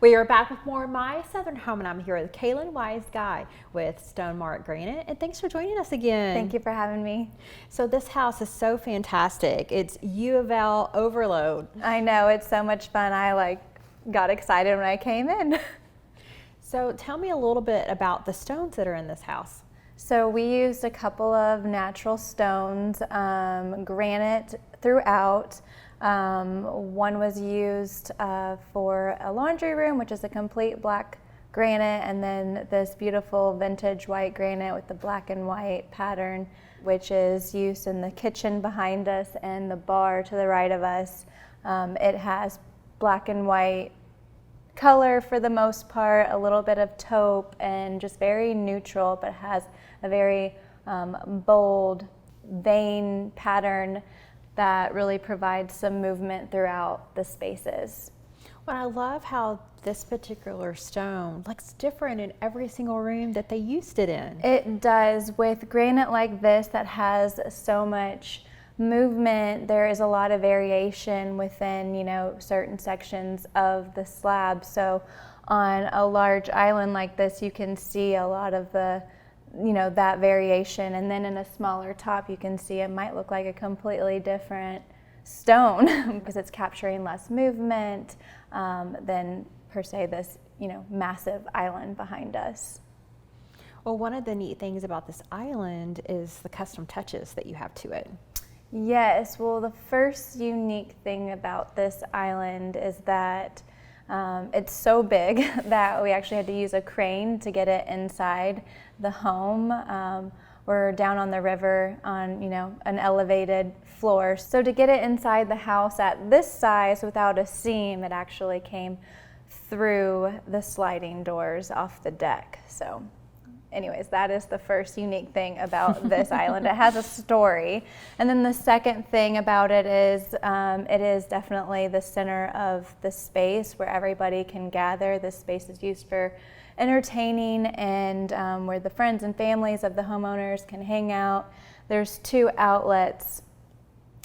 We are back with more of My Southern Home, and I'm here with Kayln Wise Guy with StoneMark Granite, and thanks for joining us again. Thank you for having me. So this house is so fantastic. It's U of L overload. I know, it's so much fun. I got excited when I came in. So tell me a little bit about the stones that are in this house. So we used a couple of natural stones, granite throughout. One was used for a laundry room, which is a complete black granite, and then this beautiful vintage white granite with the black and white pattern, which is used in the kitchen behind us and the bar to the right of us. It has black and white color for the most part, a little bit of taupe, and just very neutral, but has a very bold vein pattern that really provides some movement throughout the spaces. Well, I love how this particular stone looks different in every single room that they used it in. It does. With granite like this that has so much movement, there is a lot of variation within, certain sections of the slab. So on a large island like this, you can see a lot of the that variation, and then in a smaller top you can see it might look like a completely different stone because it's capturing less movement than per se this massive island behind us. Well, one of the neat things about this island is the custom touches that you have to it. Yes, well, the first unique thing about this island is that it's so big that we actually had to use a crane to get it inside the home. We're down on the river on, an elevated floor. So to get it inside the house at this size without a seam, it actually came through the sliding doors off the deck. So anyways, that is the first unique thing about this island. It has a story. And then the second thing about it is definitely the center of the space where everybody can gather. This space is used for entertaining and where the friends and families of the homeowners can hang out. There's 2 outlets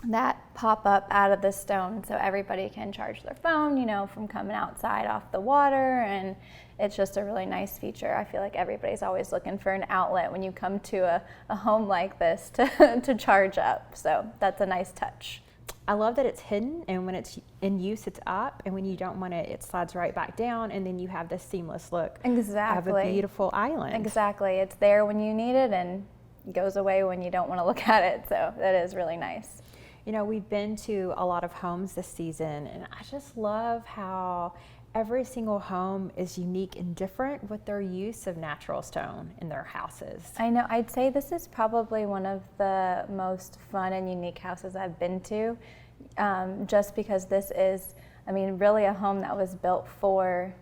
that pop up out of the stone, so everybody can charge their phone, from coming outside off the water, and it's just a really nice feature. I feel like everybody's always looking for an outlet when you come to a home like this to charge up, so that's a nice touch. I love that it's hidden, and when it's in use, it's up, and when you don't want it, it slides right back down, and then you have this seamless look. Exactly. Of a beautiful island. Exactly. It's there when you need it and goes away when you don't want to look at it, so that is really nice. We've been to a lot of homes this season, and I just love how every single home is unique and different with their use of natural stone in their houses. I know. I'd say this is probably one of the most fun and unique houses I've been to, just because this is, really a home that was built for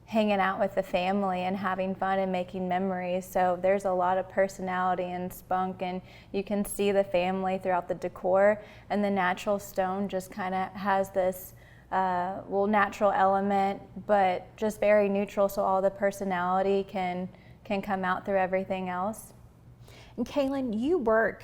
hanging out with the family and having fun and making memories. So there's a lot of personality and spunk, and you can see the family throughout the decor, and the natural stone just kind of has this natural element, but just very neutral, so all the personality can come out through everything else. And Kayln, you work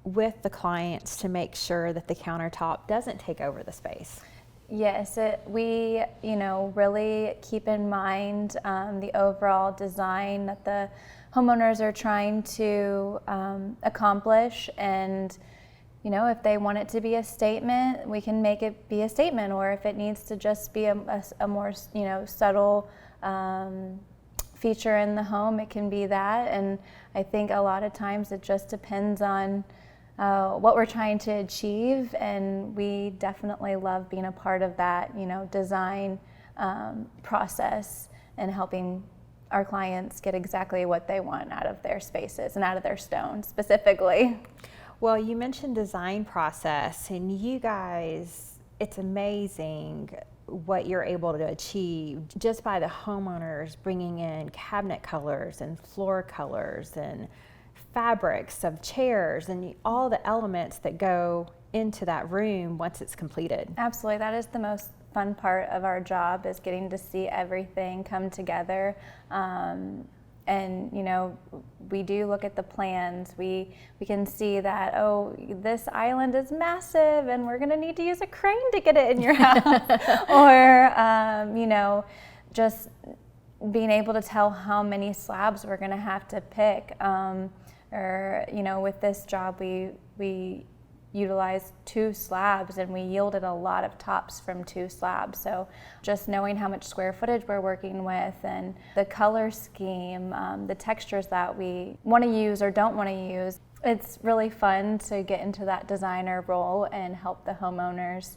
with the clients to make sure that the countertop doesn't take over the space. Yes, we really keep in mind the overall design that the homeowners are trying to accomplish, and if they want it to be a statement, we can make it be a statement, or if it needs to just be a more subtle feature in the home, it can be that. And I think a lot of times it just depends on what we're trying to achieve, and we definitely love being a part of that, design process and helping our clients get exactly what they want out of their spaces and out of their stone specifically. Well, you mentioned design process, and you guys, it's amazing what you're able to achieve just by the homeowners bringing in cabinet colors and floor colors and fabrics of chairs and all the elements that go into that room once it's completed. Absolutely. That is the most fun part of our job, is getting to see everything come together. And we do look at the plans. We can see that, this island is massive and we're going to need to use a crane to get it in your house. Or just being able to tell how many slabs we're going to have to pick. Or, you know, with this job, we utilized 2 slabs and we yielded a lot of tops from 2 slabs. So just knowing how much square footage we're working with and the color scheme, the textures that we want to use or don't want to use, it's really fun to get into that designer role and help the homeowners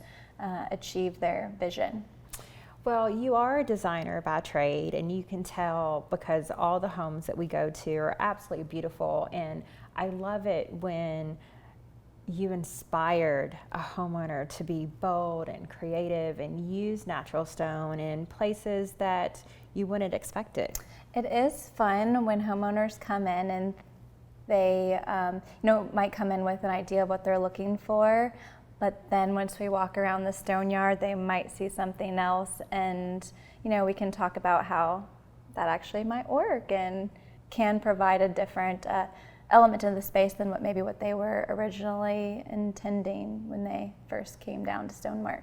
achieve their vision. Well, you are a designer by trade, and you can tell because all the homes that we go to are absolutely beautiful. And I love it when you inspired a homeowner to be bold and creative and use natural stone in places that you wouldn't expect it. It is fun when homeowners come in and they might come in with an idea of what they're looking for, but then once we walk around the stone yard, they might see something else, and we can talk about how that actually might work and can provide a different element in the space than what they were originally intending when they first came down to StoneMark.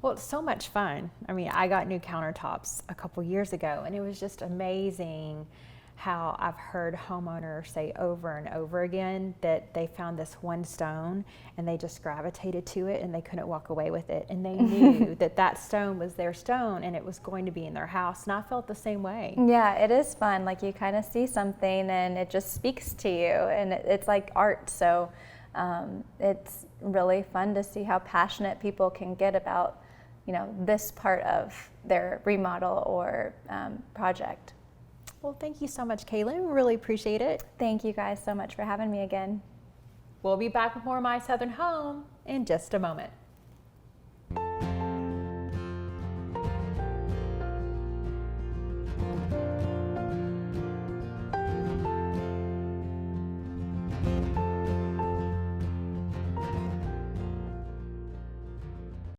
Well, it's so much fun. I mean, I got new countertops a couple years ago, and it was just amazing how I've heard homeowners say over and over again that they found this one stone and they just gravitated to it and they couldn't walk away with it. And they knew that stone was their stone and it was going to be in their house. And I felt the same way. Yeah, it is fun. Like, you kind of see something and it just speaks to you, and it's like art. So it's really fun to see how passionate people can get about, this part of their remodel or project. Well, thank you so much, Kayln. Really appreciate it. Thank you guys so much for having me again. We'll be back with more of My Southern Home in just a moment.